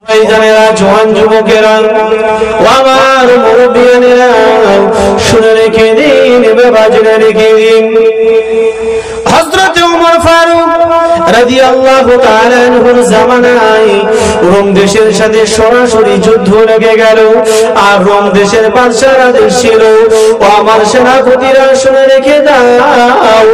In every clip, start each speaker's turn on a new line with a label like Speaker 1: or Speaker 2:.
Speaker 1: ভাইজানেরা, জওয়ান যুবকেরা, ও আমার মুরব্বিয়ানেরা, শুনে রেখে দিন, বাবা জেনে রেখে দিন। হযরত ওমর ফারুক রাদিয়াল্লাহু তাআলা আনহুর জামানায় রোম দেশের সাথে সরাসরি যুদ্ধ লেগে গেল। আর রোম দেশের বাদশার আদেশ ছিল, ও আমার সেনাপতিরা শুনে রেখে দাও,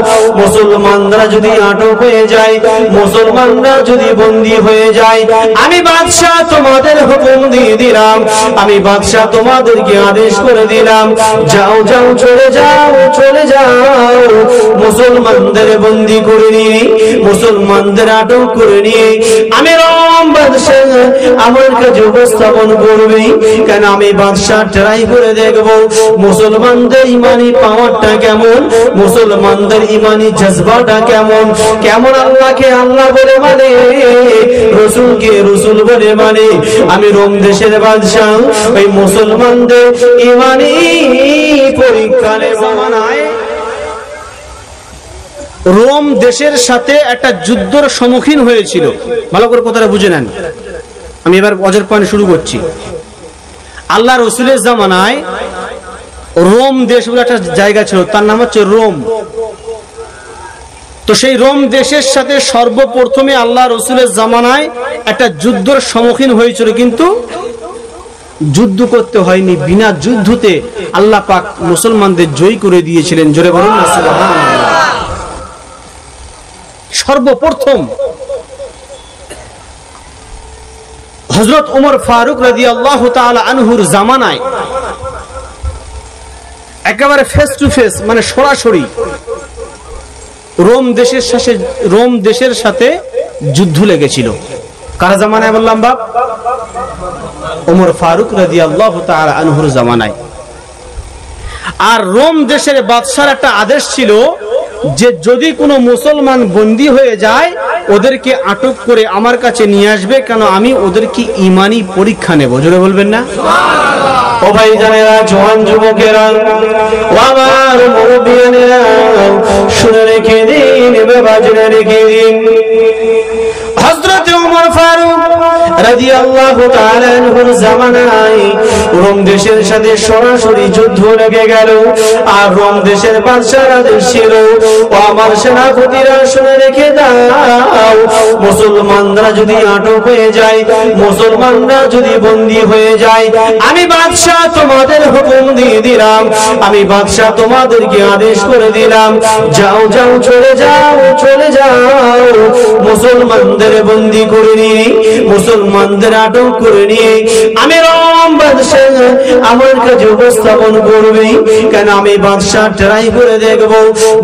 Speaker 1: মুসলমানরা যদি আটক হয়ে যায়, মুসলমানরা যদি বন্দী হয়ে যায়, আমি বাদশা তোমাদের হুকুম দিয়ে দিলাম, আমি বাদশা তোমাদেরকে আদেশ করে দিলাম, যাও যাও, চলে যাও, চলে যাও, মুসলমানদের বন্দী করে নিয়ে, মুসলমানদের আটক করে নিয়ে আমি রোম বাদশা আমার কাছে উপস্থাপন করবে। কেন আমি বাদশা ট্রাই করে দেখব মুসলমানদের ইমানি পাওয়ারটা কেমন, মুসলমানদের ইমানি জজবাটা কেমন, কেমন আল্লাহকে আল্লাহ বলে মানে, রসুলকে রসুল বলে মানে। আমি রোম দেশের বাদশা ওই মুসলমানদের ইমানি পরীক্ষা জামানায় রোম দেশের সাথে একটা যুদ্ধের সম্মুখীন হয়েছিল। ভালো করে কথাটা বুঝে নেন। আমি এবার অজর পয়েন্ট শুরু করছি। আল্লাহ রসুলের জামানায় রোম দেশ বলে একটা জায়গা ছিল, তার নাম হচ্ছে রোম। তো সেই রোম দেশের সাথে সর্বপ্রথমে আল্লাহ রসুলের জামানায় একটা যুদ্ধের সম্মুখীন হয়েছিল, কিন্তু যুদ্ধ করতে হয়নি, বিনা যুদ্ধতে আল্লাহ পাক মুসলমানদের জয় করে দিয়েছিলেন। জোরে বলুন না সুবহানাল্লাহ। সর্বপ্রথম হযরত ওমর ফারুক রাদিয়াল্লাহু তাআলা আনহুর জামানায় একেবারে ফেস টু ফেস, মানে সরাসরি রোম দেশের সাথে যুদ্ধ লেগেছিল। কার জামানায় বললাম বাপ? ওমর ফারুক রাদিয়াল্লাহু তাআলা আনহুর জামানায়। আর রোম দেশের বাদশার একটা আদেশ ছিল যে যদি কোনো মুসলমান বন্দী হয়ে যায়, ওদেরকে আটক করে আমার কাছে নিয়ে আসবে, কেন আমি ওদেরকে ইমানি পরীক্ষা নেব। জোরে বলবেন না সুবহানাল্লাহ। ও ভাইজানেরা, জওয়ান যুবকেরা, ও আমার মুরব্বিয়ানেরা, শুনে রেখে দিন, বাবা জেনে রেখে দিন। হযরত ওমর ফারুক রাদিয়াল্লাহু তাআলা আনহুর জামানায় রোম দেশের সাথে সরাসরি যুদ্ধ লেগে গেল। আর রোম দেশের বাদশার আদেশ ছিল, ও আমার সেনাপতিরা শুনে রেখে দাও, মুসলমানরা যদি আটক হয়ে যায়, মুসলমানরা যদি বন্দী হয়ে যায়, আমি বাদশা তোমাদের হুকুম দিয়ে দিলাম, আমি বাদশা তোমাদেরকে আদেশ করে দিলাম, যাও যাও, চলে যাও, চলে যাও, মুসলমানদের বন্দী করে নিয়ে, মুসলমানদের আটক করে নিয়ে আমি রোম বাদশা আমার কাছে উপস্থাপন করবে। কেন আমি বাদশা ট্রাই করে দেখব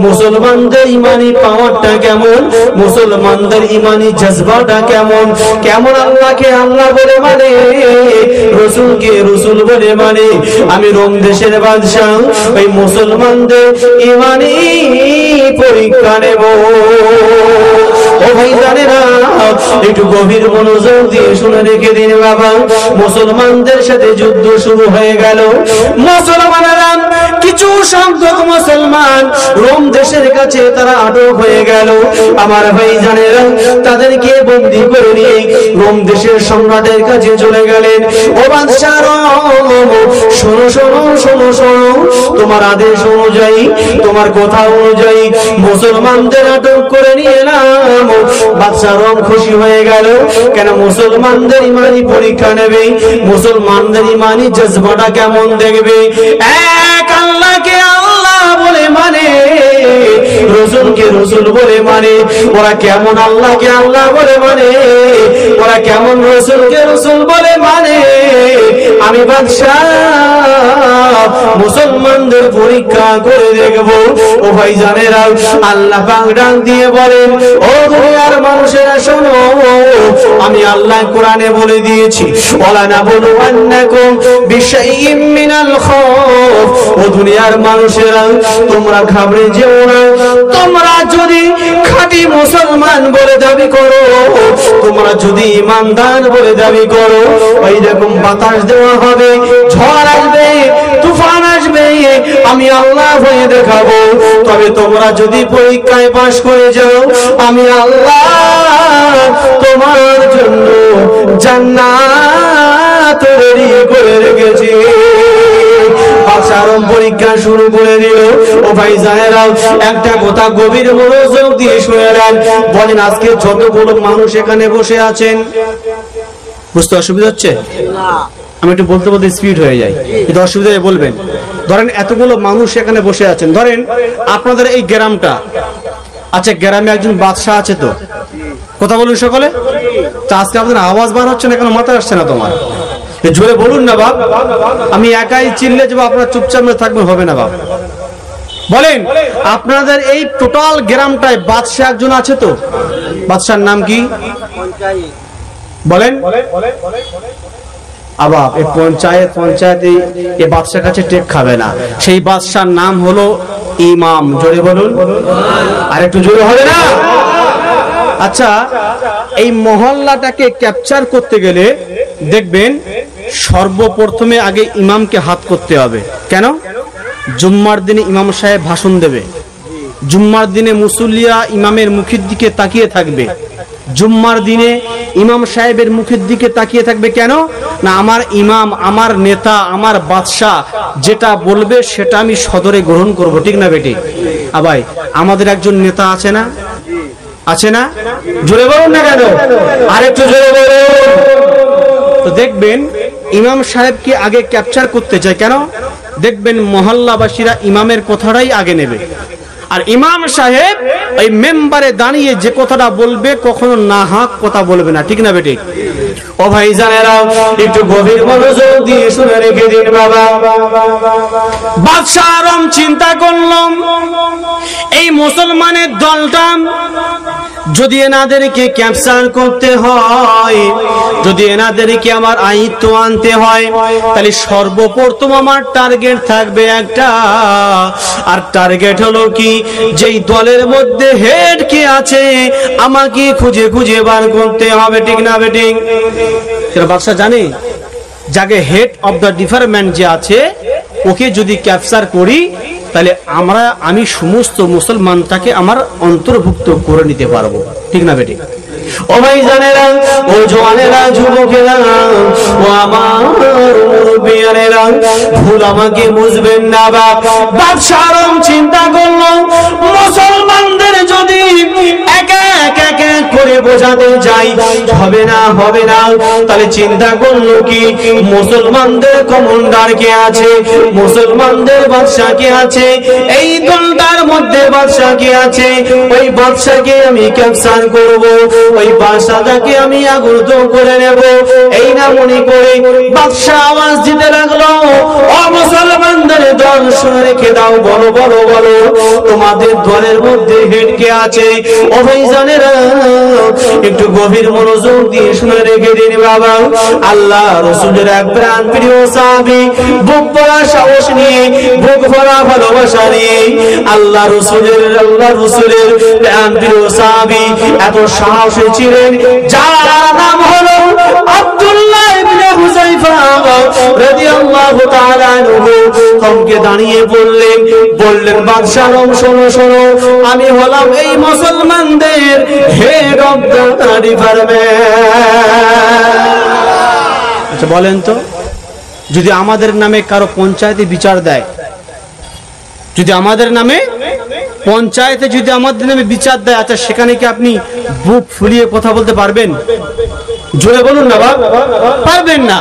Speaker 1: মুসলমানদের ইমানি পাওয়ারটা কেমন, মুসলমানদের ইমানি জজবাটা কেমন, কেমন আল্লাহকে আল্লাহ বলে মানে, রসুলকে রসুল বলে মানে। আমি রোম দেশের বাদশা ওই মুসলমানদের ইমানি পরীক্ষা নেব। ও ভাইজানেরা, একটু গভীর মনোযোগ দিয়ে শুনে রেখে দিন বাবা। মুসলমানদের সাথে যুদ্ধ শুরু হয়ে গেল। মুসলমানেরা কিছু সংখ্যক মুসলমান রোম দেশের কাছে তারা আটক হয়ে গেল। আমার ভাইজানেরা তাদেরকে বন্দী করে নিয়ে রোম দেশের সম্রাটের কাছে চলে গেলেন। ও বাদশা রোম, শোনো শোনো শোনো শোনো, তোমার আদেশ অনুযায়ী, তোমার কথা অনুযায়ী মুসলমানদের আটক করে নিয়ে এলাম। বাদশা রোম খুশি হয়ে গেল। কেন? মুসলমানদের ইমানি পরীক্ষা নেবে, মুসলমানদের ইমানি জজবাটা কেমন দেখবে। এক আল্লাহকে আল্লাহ বলে মানে, রসুলকে রসুল বলে মানে। ওরা কেমন আল্লাহকে আল্লাহ বলে মানে, ওরা কেমন রসুলকে রসুল বলে মানে। আমি বাদশা মুসলমানদের পরীক্ষা করে দেখব। ও ভাইজানেরা, আল্লাহ পাক ডাক দিয়ে বলেন, ও দুনিয়ার মানুষেরা শোনো, আমি আল্লাহ কোরআনে বলে দিয়েছি, ওয়ালা নাবলুওয়ান্নাকুম বিশাইইম মিনাল খাউফ। ও দুনিয়ার মানুষেরা, তোমরা ঘাবড়ে যেও না। তোমরা যদি খাঁটি মুসলমান বলে দাবি করো, তোমরা যদি ইমানদার বলে দাবি করো, ওই রকম বাতাস দেওয়া হবে, ঝড় আসবে, তুফান আসবে, আমি আল্লাহ হয়ে দেখাবো। তবে তোমরা যদি পরীক্ষায় পাশ করে যাও, আমি আল্লাহ তোমার জন্য জান্নাত তৈরি করে রেখেছি। বাদশাহর পরীক্ষা শুরু করে দিল। ও ভাই জানেরা, একটা কথা গভীর মনোযোগ দিয়ে শুনে নেন। বলেন, আজকে যতগুলো মানুষ এখানে বসে আছেন, বুঝতে অসুবিধা হচ্ছে? আমি একটু বলতে বলতে স্পিড হয়ে যায়, কিন্তু অসুবিধা বলবেন। ধরেন এতগুলো মানুষ এখানে বসে আছেন, ধরেন আপনাদের এই গ্রামটা, আচ্ছা গ্রামে একজন বাদশাহ আছে তো, কথা বলুন সকলে। তা আজকে আপনাদের আওয়াজ বার হচ্ছে না কেন? মাথায় আসছে না তোমার? জোরে বলুন না বাপ। আমি একাই চিল্লে যাবো, আপনারা চুপচাপ থাকবেন, হবে না বাপ। বলেন, আপনাদের এই টোটাল গ্রামটায় বাদশাহ একজন আছে তো? বাদশার নাম কি বলেন? আবার এই পঞ্চায়েতে এই বাদশার কাছে টেক খাবে না। সেই বাদশার নাম হলো ইমাম। জোরে বলুন, আর একটু জোরে হবে না? আচ্ছা, এই মহল্লাটাকে ক্যাপচার করতে গেলে দেখবেন সর্বপ্রথমে আগে ইমামকে হাত করতে হবে। কেন? জুম্মার দিনে ইমাম সাহেব ভাষণ দেবে, জুম্মার দিনে মুসল্লিরা ইমামের মুখের দিকে তাকিয়ে থাকবে। জুম্মার দিনে ইমাম সাহেবের মুখের দিকে তাকিয়ে থাকবে কেন? না, আমার ইমাম, আমার নেতা, আমার বাদশাহ যেটা বলবে সেটা আমি সদরে গ্রহণ করব, ঠিক না বেটি? আবাই আমাদের একজন নেতা আছে না? আছে না? জোরে বলুন না কেন? আরেকটু জোরে বলুন। তো দেখবেন ইমাম সাহেবকে আগে ক্যাপচার করতে চায়। কেন? দেখবেন মহল্লাবাসীরা ইমামের কথাটাই আগে নেবে, আর ইমাম সাহেব ওই মেম্বারে দাঁড়িয়ে যে কথাটা বলবে কখনো না হাক কথা বলবে না, ঠিক না বেটি? ও ভাই জানেরা, একটু গভীর মনোযোগ দিয়ে শুনে রেখে দিন বাবা। বাদশা আরম চিন্তা করলাম, এই মুসলমানের দলটা যদি এনাদেরকে ক্যাপচার করতে হয়, যদি এনাদেরকে আমার আয়ত্ত আনতে হয়, তাহলে সর্বপ্রথম আমার টার্গেট থাকবে একটা, আর টার্গেট হলো কি, যেই দলের মধ্যে হেড কে আছে আমাকে খুঁজে খুঁজে বার করতে হবে, ঠিক না বেটি? এরা বাদশা জানে যাকে হেড অফ দ্য ডিপার্টমেন্ট যে আছে ওকে যদি ক্যাপচার করি তাহলে আমি সমস্ত মুসলমানটাকে আমার অন্তর্ভুক্ত করে নিতে পারবো, ঠিক না বেটি? ও ভাই জানেরা, ও জওয়ানেরা, যুবকেরা, ও আমার মুরব্বিয়ানেরা, ভুল আমাকে বুঝবেন না বাপ। বাদশা আরম চিন্তা করলো, মুসলমানদের যদি এক করে বোঝাতে যাই হবে না, হবে না। তাহলে চিন্তা করলো কি, মুসলমানদের কমান্ডার কে আছে, মুসলমানদের বাদশা কে আছে, এই দলটার মধ্যে বাদশা কে আছে, ওই বাদশাকে আমি ক্যাপচার করব, ওই বাদশাটাকে আমি আগুত করে নেব। এই না মনে করে বাদশা আওয়াজ দিতে লাগলো, ও মুসলমানদের দল শুনে রেখে দাও, বলো বলো বলো তোমাদের দলের মধ্যে হেড কে আছে? ও ভাই জানেরা, একটু গভীর মনোযোগ দিয়ে শুনে রেখে দিন বাবা। আল্লাহ রাসূলের এক প্রাণ প্রিয় সাহাবী, বুক ভরা সাহস নিয়ে, বুক ভরা ভালোবাসা নিয়ে আল্লাহ রাসূলের প্রাণ প্রিয় সাহাবী এত সাহসী ছিলেন, যার নাম হলো আব্দুল্লাহ ইবনে হুযায়ফা রাদিয়াল্লাহু তাআলা আনহু। কমকে দাঁড়িয়ে বললেন বাদশাহ, শোনো শোনো, আমি হলাম এই মুসলমানদের হেড অফ দ্য ডিপার্টমেন্ট। আচ্ছা বলেন তো, যদি আমাদের নামে কারো পঞ্চায়েতে বিচার দেয়, যদি আমাদের নামে পঞ্চায়েতে যদি আমাদের নামে বিচার দেয়, আচ্ছা সেখানে কি আপনি বুক ফুলিয়ে কথা বলতে পারবেন? জোরে বলুন না বাবা, পারবেন না।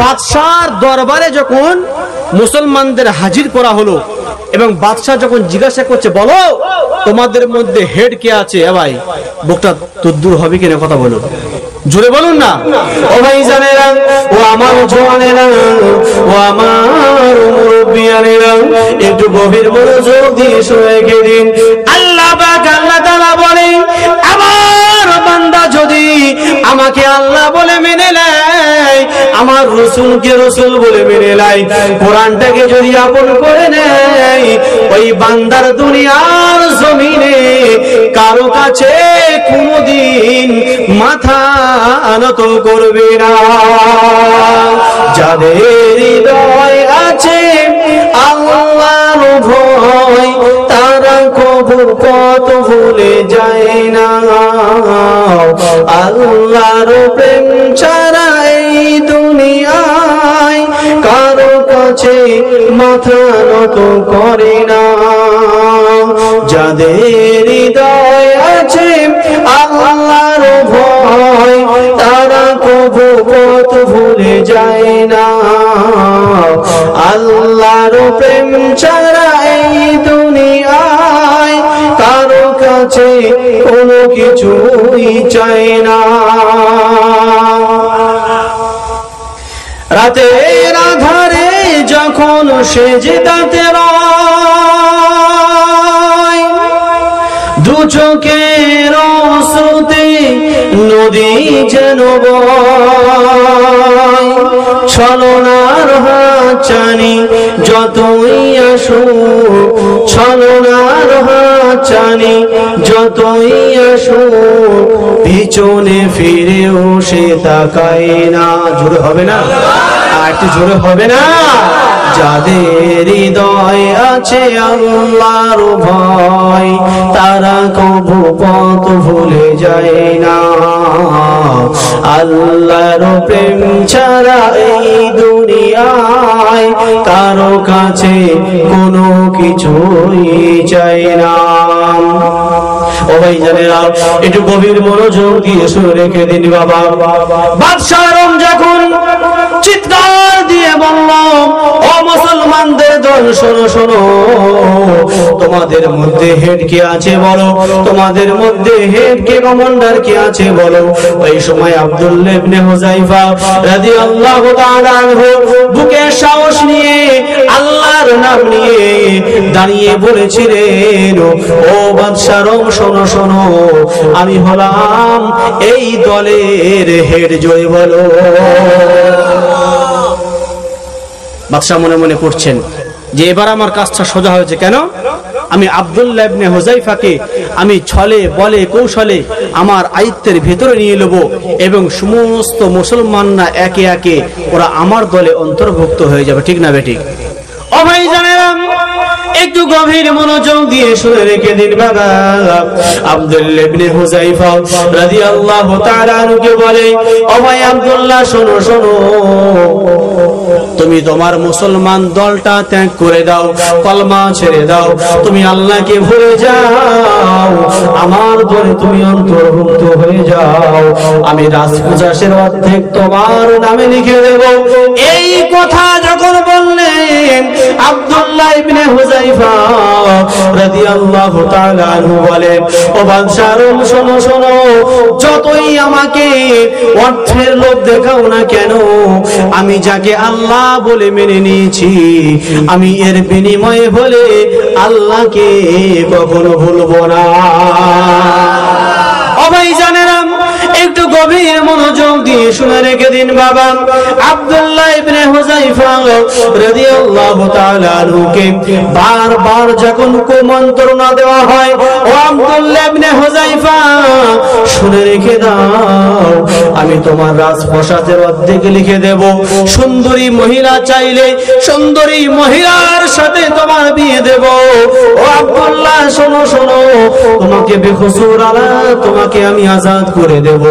Speaker 1: বাদশার দরবারে যখন মুসলমানদের হাজির করা হলো এবং বাদশাহ যখন জিজ্ঞাসা করছে, বলো তোমাদের মধ্যে হেড কে আছে, ভাই বুকটা তদ্দুর হবে কিনা, কথা বলো, জোরে বলুন না। ও ভাই জানেরা, ও আমার জওয়ানেরা, ও আমার মুরব্বিয়ানেরা, একটু গভীর মনোযোগ দিয়ে শুনে দিন। আল্লাহ পাক আল্লাহ তাআলা বলে, আমার বান্দা যদি আমাকে আল্লাহ বলে মেনে নেয়, আমার রাসূলকে রাসূল বলে মেনে নেয়, কোরআনটাকে যদি আপন করে নেয়, ওই বান্দার দুনিয়ার জমিনে কারো কাছে কোনদিন মাথা নত করবে না। যাদের হৃদয় আছে আল্লাহর ভয়, তারা তারা কবু পথ ভুলে যায় না। আল্লাহর প্রেম ছাড়া এই দুনিয়ায় কারো কাছে মাথা নত করে না। যাদের হৃদয় আছে আল্লাহর ভয় তারা কবু পথ ভুলে যায় না। আল্লাহর প্রেম ছাড়া এই দুনিয়ায় কারো কাছে কোনো কিছুই চায় না। রাতের আধারে যখন সেজদাতে রয়, দু চোখের অশ্রুতে নদী যেন বয়। ছলনার হাত চানি যতই আসুক, ছলনার হাত চানি যতই আসুক, পিছনে ফিরেও সে তাকায় না। জোরে হবে না? আর একটু জোরে হবে না? যাদের হৃদয় আছে আল্লাহর ভয় তারা কবু পথ ভুলে যায় না। আল্লাহর প্রেম ছাড়া এই দুনিয়ায় কারো কাছে কোনো কিছুই চাই না। ও ভাই জানেরা, একটু গভীর মনোযোগ দিয়ে শুনে রেখে দিন বাবা। বাদশাহ যখন চিৎকার দিয়ে বলল, ও মুসলমানদের দল শোনো শোনো, তোমাদের মধ্যে হেড কে আছে বলো, তোমাদের মধ্যে হেড কে কমান্ডার কে আছে বলো। ওই সময় আব্দুল্লাহ ইবনে হুযায়ফা রাদিয়াল্লাহু তাআলা আনহু বুকে সাহস নিয়ে আল্লাহর নাম নিয়ে দাঁড়িয়ে বলেছিলেন, ও বাদশাহ শোনো শোনো, আমি হলাম এই দলের হেড, জয় বলো। বাদশাহ মনে মনে করছেন যে এবার আমার কাজটা সোজা হয়েছে। কেন? আমি আব্দুল্লাহ ইবনে হুযায়ফাকে আমি ছলে বলে কৌশলে আমার আয়ত্তের ভেতরে নিয়ে নেব এবং সমস্ত মুসলমানরা একে একে ওরা আমার দলে অন্তর্ভুক্ত হয়ে যাবে। ঠিক না বেঠিক? ও ভাই জানেরা, একটু গভীর মনোযোগ দিয়ে শুনে রেখে দিন বাবা। আব্দুল্লাহ ইবনে হুযায়ফা রাদিয়াল্লাহু তাআলা আনহুকে বলে, ও ভাই আব্দুল্লাহ শোনো শোনো, তুমি তোমার মুসলমান দলটা ত্যাগ করে দাও, কলমা ছেড়ে দাও, তুমি আল্লাহকে ভুলে যাও, আমার দলে তুমি অন্তর্ভুক্ত হয়ে যাও, আমি রাজপ্রজাসের অর্ধেক তোমার নামে লিখে দেব। এই কথা যখন বললেন আব্দুল্লাহ ইবনে হুযায়ফা রাদিয়াল্লাহু তাআলা আনহু বলেন, ও বাদশাহ শোনো শোনো, যতই আমাকে অর্থের লোভ দেখাও না কেন, আমি যাকে আল্লাহ বলে মেনে নিয়েছি, আমি এর বিনিময়ে বলে আল্লাহকে কখনো ভুলবো না। ও ভাই জানেরা, একটু গভীর মনোযোগ দিয়ে শুনে রেখে দিন বাবা। আব্দুল্লাহ ইবনে হুযায়ফা রাদিয়াল্লাহু তাআলা আনহুকে বারবার যখন কুমন্ত্রণা দেওয়া হয়, ও আব্দুল্লাহ ইবনে হুযায়ফা শুনে রেখে দাও, আমি তোমার রাজপ্রাসাদের অর্ধেক লিখে দেব। সুন্দরী মহিলা চাইলে সুন্দরী মহিলার সাথে তোমার বিয়ে দেব। ও আব্দুল্লাহ শোনো শোনো, তোমাকে বেকসুর আলা তোমাকে আমি আজাদ করে দেব।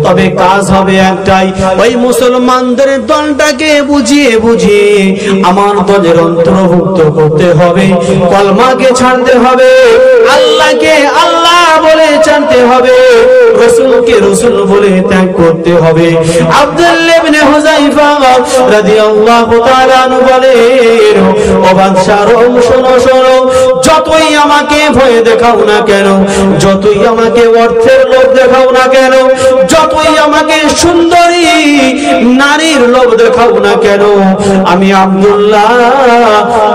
Speaker 1: তবে কাজ হবে একটাই, ওই মুসলমানদের দলটাকে বুঝিয়ে বুঝিয়ে আমার দলের অন্তর্ভুক্ত করতে হবে, কলমাকে ছাড়তে হবে, আল্লাহকে আল্লাহ বলে জানতে হবে, রাসূলকে রাসূল বলে ত্যাগ করতে হবে। আব্দুল্লাহ ইবনে হুযায়ফা রাদিয়াল্লাহু তাআলা আনহু বলেন, ও বাদশাহ শোনো শোনো, যতই আমাকে ভয় দেখাও না কেন, যতই আমাকে অর্থের লোভ দেখাও না কেন, যতই আমাকে সুন্দরী নারীর লোভ দেখাও না কেন, আমি আব্দুল্লাহ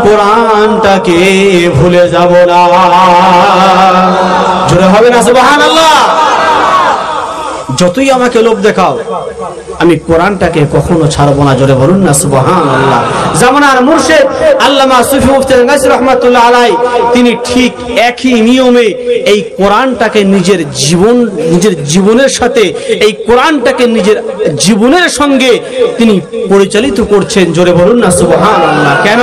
Speaker 1: কোরআনটাকে ভুলে যাব না। জোরে হবে না সুবহানাল্লাহ? যতই আমাকে লোভ দেখাও, আমি কোরআনটাকে কখনো ছাড়বো না। জোরে বলুন না সুবহানাল্লাহ। জামানার মুর্শিদ আল্লামা সুফি মুফতি গাজী রাহমাতুল্লাহ আলাইহি তিনি ঠিক একই নিয়মে এই কোরআনটাকে নিজের জীবনের সাথে, এই কোরআনটাকে নিজের জীবনের সঙ্গে তিনি পরিচালিত করছেন। জোরে বলুন না সুবহানাল্লাহ। কেন?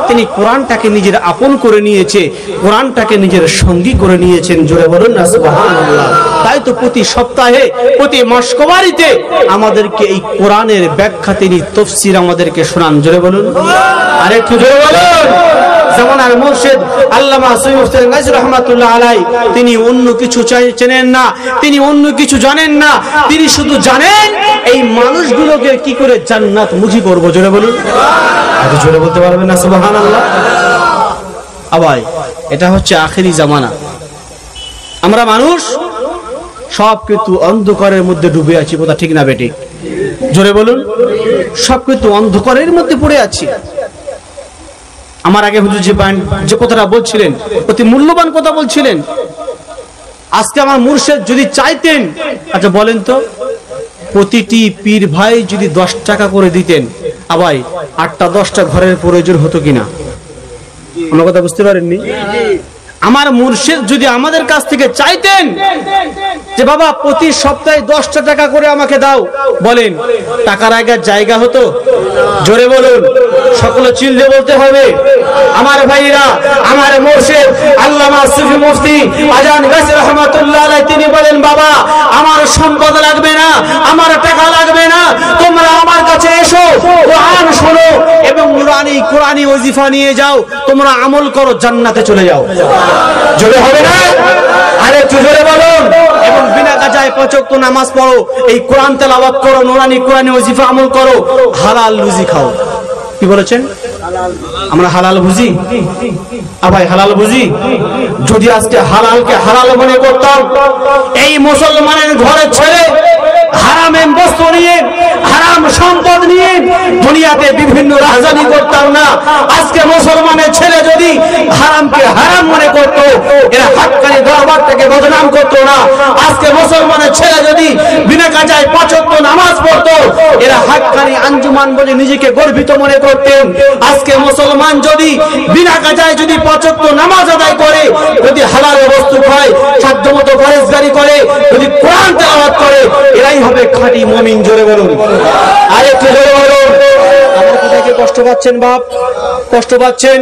Speaker 1: তিনি কোরআনটাকে নিজের আপন করে নিয়েছে, কোরআনটাকে নিজের সঙ্গী করে নিয়েছেন। জোরে বলুন না সুবহানাল্লাহ। তাই তো প্রতি সপ্তাহে, প্রতি মাসকবারিতে আমাদেরকে এই কোরআনের ব্যাখ্যা তিনি তাফসীর আমাদেরকে শোনান। জোরে বলুন, আরেকটু জোরে বলুন। যেমন আর মুর্শিদ আল্লামা সৈয়দ মুফতি গাজী রাহমাতুল্লাহ আলাইহি, তিনি অন্য কিছু চেনেন না, তিনি অন্য কিছু জানেন না, তিনি শুধু জানেন এই মানুষগুলোকে কি করে জান্নাত মুখী করব। জোরে বলুন, এত জোরে বলতে পারবেন না সুবহানাল্লাহ? আবাই, এটা হচ্ছে আখেরি জামানা। আমরা মানুষ সব কিন্তু অন্ধকারের মধ্যে ডুবে আছি, কথা ঠিক না বেঠিক? জোরে বলুন, সব কিন্তু অন্ধকারের মধ্যে পড়ে আছি। আমার আগে হুজুর যে কথাটা বলছিলেন, অতি মূল্যবান কথা বলছিলেন। আজকে আমার মুর্শিদ যদি চাইতেন, আচ্ছা বলেন তো, প্রতিটি পীর ভাই যদি 10 টাকা করে দিতেন, আবাই 8টা 10টা ঘরের প্রয়োজন হতো কিনা? আমার কথা বুঝতে পারেননি? আমার মুর্শিদ যদি আমাদের কাছ থেকে চাইতেন যে বাবা প্রতি সপ্তাহে 10টা টাকা করে আমাকে দাও, বলেন টাকার জায়গা হতো? জোরে বলুন, সকলে চিল্লে বলতে হবে। আমার ভাইরা, আমার মুর্শিদ আল্লামা সুফি মুফতি আজান গাজী রাহমাতুল্লাহ আলাইহি, তিনি বলেন বাবা আমার সম্পদ লাগবে না, আমার টাকা লাগবে না, তোমরা আমার কাছে এসো, কোরআন শোনো এবং কোরআনি ওয়াজিফা নিয়ে যাও, তোমরা আমল করো, জান্নাতে চলে যাও। জোরে হবে না? আরে জোরে বলুন। এবং বিনা কাজায় 5 ওয়াক্ত নামাজ পড়ো, এই কোরআন তেলাওয়াত করো, নুরানি কোরআনি ওয়াজিফা আমল করো, হালাল রুজি খাও। কি বলেছেন? আমরা হালাল বুঝি? ভাই হালাল বুঝি? যদি আজকে হালালকে হালাল মনে করতাম, এই মুসলমানের ঘরের ছেলে হারামের বস্তু নিয়ে, হারাম সম্পদ নিয়ে দুনিয়াতে বিভিন্ন রাজধানী করতাম না। আজকে মুসলমানের ছেলে যদি হারামকে হারাম মনে করত, এরা হাক্কানি দরবার থেকে বদনাম করতো না। আজকে মুসলমানের ছেলে যদি বিনা কাজায় 5 ওয়াক্ত নামাজ পড়তো, এরা হাক্কানি আঞ্জুমান বলে নিজেকে গর্বিত মনে করতেন। আজকে মুসলমান যদি বিনা কাজায় যদি 5 ওয়াক্ত নামাজ আদায় করে, যদি হালাল বস্তু খায়, সাধ্যমতো পরেশগারি করে, যদি কোরআন তেলাওয়াত করে, এরাই হবে খাঁটি মুমিন। জোরে বলুন, আরেকটু জোরে বলুন। আমার কোথায় কষ্ট পাচ্ছেন বাপ? কষ্ট পাচ্ছেন?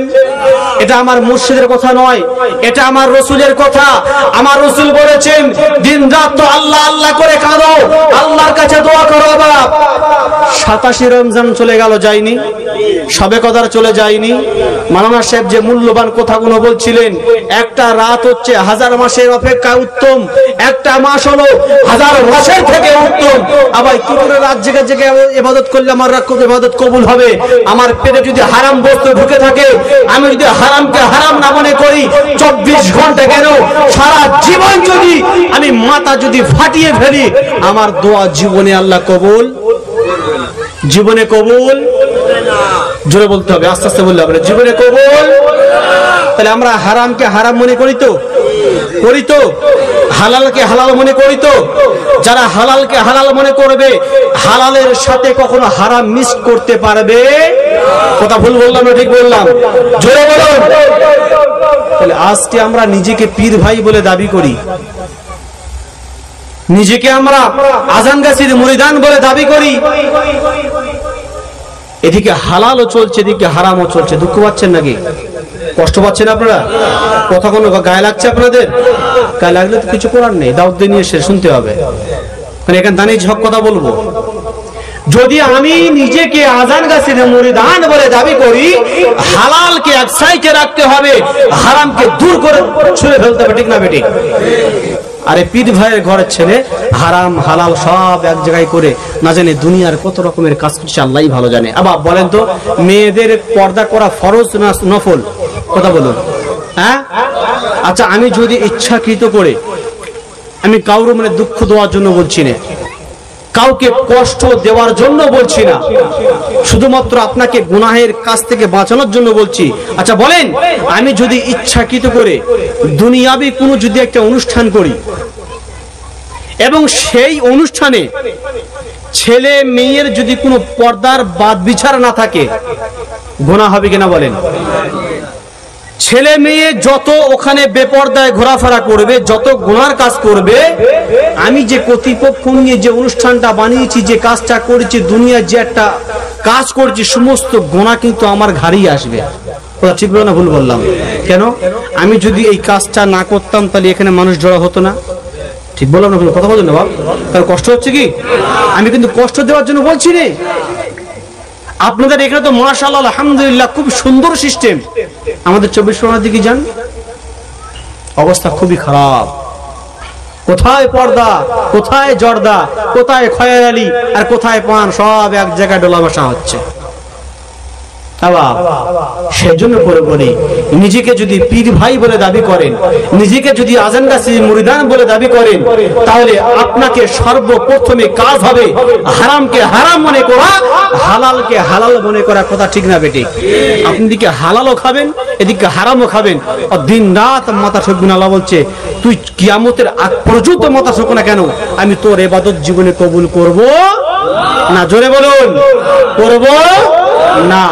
Speaker 1: এটা আমার মুর্শিদের কথা নয়, এটা আমার রাসূলের কথা। আমার রাসূল বলেছেন দিন রাত তো আল্লাহ আল্লাহ করে কাঁদো, আল্লাহর কাছে দোয়া করো বাপ। 87 রমজান চলে গেল, যায়নি? সবে কদর চলে যায়নি? মাওলানা সাহেব যে মূল্যবান কথাগুলো বলছিলেন, একটা রাত হচ্ছে 1000 মাসের অপেক্ষা উত্তম, একটা মাস হলো 1000 মাসের থেকে উত্তম। আবার কি করে রাত জেগে জেগে ইবাদত করলে আমার ইবাদত কবুল হবে? আমার পেটে যদি হারাম বস্তু ঢুকে থাকে, আমি যদি হারামকে হারাম না মনে করি, 24 ঘন্টা কেন সারা জীবন যদি আমি মাথা যদি ফাটিয়ে ফেলি, আমার দোয়া জীবনে আল্লাহ কবুল, জীবনে কবুল। জোরে বলতে হবে, আস্তে আস্তে বললে হবে, জীবনে কবুল। তাহলে আমরা হারামকে হারাম মনে করি তো? করি তো? হালালকে হালাল মনে করি তো? যারা হালালকে হালাল মনে করবে, হালালের সাথে কখনো হারাম মিক্স করতে পারবে? কথা ভুল বললাম না ঠিক বললাম? জোরে বলুন। তাহলে আজকে আমরা নিজেকে পীর ভাই বলে দাবি করি, নিজেকে আমরা আজান গাছির মুরিদান বলে দাবি করি, এদিকে হালালও চলছে, এদিকে হারামও চলছে। দুঃখ পাচ্ছেন নাকি? কষ্ট পাচ্ছেন আপনারা? কথা কোনো গায়ে লাগছে আপনাদের? গায়ে লাগলে তো কিছু করার নেই, দাওয়াত দিয়ে নিয়ে শুনতে হবে। মানে এখানে দাঁড়িয়ে হক কথা বলবো। যদি আমি নিজেকে আজান গাছির মুরিদান বলে দাবি করি, হালালকে এক সাইডে রাখতে হবে, হারামকে দূর করে ছুঁড়ে ফেলতে হবে, ঠিক না বেটি? আরে পীর ভাইয়ের ঘরের ছেলে হারাম হালাল সব এক জায়গায় করে না জানে দুনিয়ার কত রকমের কাজ করছে, আল্লাহই ভালো জানে। আবার বলেন তো, মেয়েদের পর্দা করা ফরজ না নফল? কথা বলুন। হ্যাঁ, আচ্ছা আমি যদি ইচ্ছাকৃত করে, আমি কাউর মানে দুঃখ দেওয়ার জন্য বলছি না, কাউকে কষ্ট দেওয়ার জন্য বলছি না, শুধুমাত্র আপনাকে গুনাহের কাছ থেকে বাঁচানোর জন্য বলছি। আচ্ছা বলেন, আমি যদি ইচ্ছাকৃত করে দুনিয়াবি কোনো যদি একটা অনুষ্ঠান করি এবং সেই অনুষ্ঠানে ছেলে মেয়ের যদি কোনো পর্দার বাদ বিচার না থাকে, গুনাহ হবে কিনা বলেন? ছেলে মেয়ে যত ওখানে বেপর্দায় ঘোরাফেরা করবে, যত গুনার কাজ করবে, আমি যে কর্তৃপক্ষ নিয়ে যে অনুষ্ঠানটা বানিয়েছি, যে কাজটা করেছি, দুনিয়ায় যে একটা কাজ করেছি, সমস্ত গুনাহ কিন্তু আমার ঘাড়েই আসবে। কথা ঠিক বললাম না ভুল বললাম? কেন? আমি যদি এই কাজটা না করতাম তাহলে এখানে মানুষ জড়ো হতো না। ঠিক বললাম না ভুল? কথা বলছেন না বাবা? তার কষ্ট হচ্ছে কি? আমি কিন্তু কষ্ট দেওয়ার জন্য বলছি না। আপনাদের এখানে তো মাশাআল্লাহ আলহামদুলিল্লাহ খুব সুন্দর সিস্টেম। আমাদের 24 পরগনার দিকে যান, অবস্থা খুবই খারাপ। কোথায় পর্দা, কোথায় জর্দা, কোথায় খয়েরালি আর কোথায় পান, সব এক জায়গায় ডোলা বসা হচ্ছে। সেজন্য করে বলি, নিজেকে যদি পীর ভাই বলে দাবি করেন, নিজেকে যদি আজান গাছি মুরিদান বলে দাবি করেন, তাহলে আপনাকে সর্বপ্রথমে কাজ হবে হারামকে হারাম মনে করা, হালালকে হালাল মনে করা। কথা ঠিক না বেটি? আপনি দিকে হালালও খাবেন, এদিকে হারামও খাবেন, আর দিন রাত মাথা ঠকবেন। আল্লাহ বলছে, তুই কিয়ামতের আগ পর্যন্ত মাথা ঠক না কেন, আমি তোর ইবাদত জীবনে কবুল করব না। জোরে বলুন, করব না।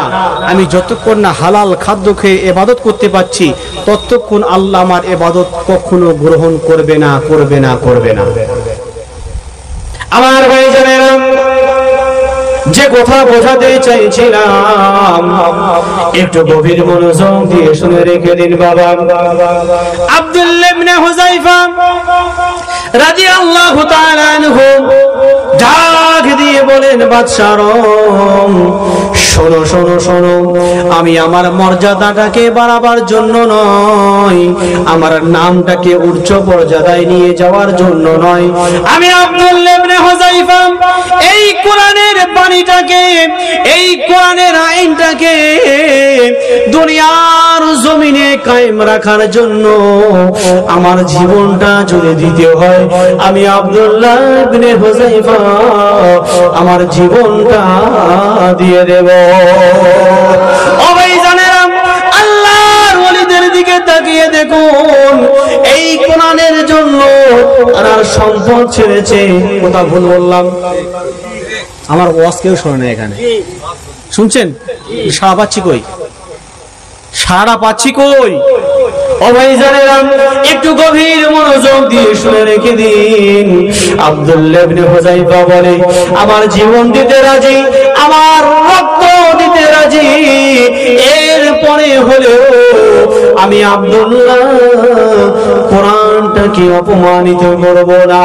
Speaker 1: আমি যতক্ষণ না হালাল খাদ্য খেয়ে ইবাদত করতে পারছি, ততক্ষণ আল্লাহ আমার ইবাদত কখনো গ্রহণ করবে না, করবে না, করবে না। আমার ভাই জানেন, যে কথা বোঝাতে চাইছিলাম একটু গভীর মনোযোগ দিয়ে শুনে রেখে দিন বাবা। আব্দুল্লাহ ইবনে হুযায়ফা রাদিয়াল্লাহু তাআলা আনহু ডাক দিয়ে বলেন, বাদশাহ শোনো শোনো শোনো, আমি আমার মর্যাদাটাকে বাড়াবার জন্য নয়, আমার নামটাকে উচ্চ পর্যায়ে নিয়ে যাওয়ার জন্য নয়, আমি আব্দুল্লাহ ইবনে হুযায়ফা এই কোরআনের বাণীটাকে, এই কোরআনের আইনটাকে দুনিয়ার জমিনে কায়েম রাখার জন্য আমার জীবনটা যদি দিতে হয়, আমি আব্দুল্লাহ ইবনে হুযায়ফা আমার জীবনটা দিয়ে দেব। ও ভাই জানেন, আল্লাহর ওলিদের দিকে তাকিয়ে দেখুন, এই কোরআনের জন্য আর সম্পদ ছেড়েছে। কথা ভুল বললাম? আমার ওয়াজ কেউ শোনে না এখানে, শুনছেন? সাড়া পাচ্ছি কই? সাড়া পাচ্ছি কই? ও ভাই জানেন, একটু গভীর মনোযোগ দিয়ে শুনে রেখে দিন। আব্দুল্লাহ ইবনে হুযায়ফা বলে, আমার জীবন দিতে রাজি, আমার রক্ত দিতে রাজি, এরপরে হলেও আমি আব্দুল্লাহ কোরআনটাকে অপমানিত করব না।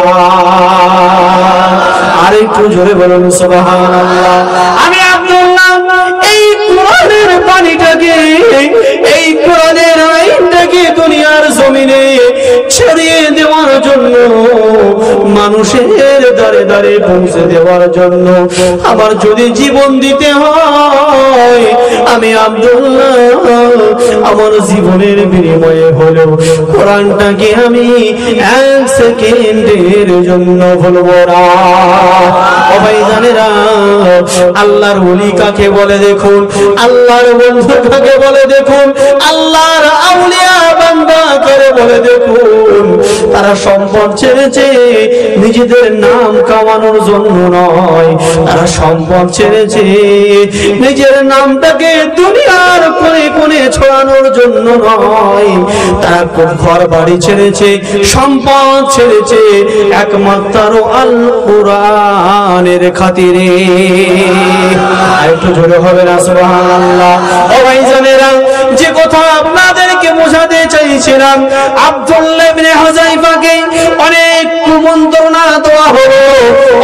Speaker 1: আর একটু জোরে বলুন সুবহানাল্লাহ। আমি আব্দুল্লাহ এই কোরআনের বাণীটাকে, এই কোরআনের আইনটাকে দুনিয়ার জমিনে ছড়িয়ে দেওয়ার জন্য, মানুষের দ্বারে দ্বারে পৌঁছে দেওয়ার জন্য আমার যদি জীবন দিতে হয়, আমি আব্দুল্লাহ আমার জীবনের বিনিময়ে হলেও কোরআনটাকে আমি 1 সেকেন্ডের জন্য ভুলব না। ও ভাই জানেরা, আল্লাহর ওলি কাকে বলে দেখুন, আল্লাহর বন্ধু কাকে বলে দেখুন, আল্লাহর আউলিয়া বান্দা কাকে বলে দেখুন। তারা সম্পদ ছেড়েছে নিজেদের নাম কামানোর জন্য নয়, তারা সম্পদ ছেড়েছে নিজের নামটাকে দুনিয়ার কোণে কোণে ছড়ানোর জন্য নয়, তারা ঘর বাড়ি ছেড়েছে, সম্পদ ছেড়েছে একমাত্র আল কোরআনের খাতিরে। একটু জোরে হবে না সুবহানাল্লাহ? ও ভাই জানেরা, যে কথা আপনাদেরকে বোঝাতে চাইছিলাম, আব্দুল্লাহ ইবনে হুযায়ফাকে অনেক কুমন্ত্রণা দেওয়া হলো,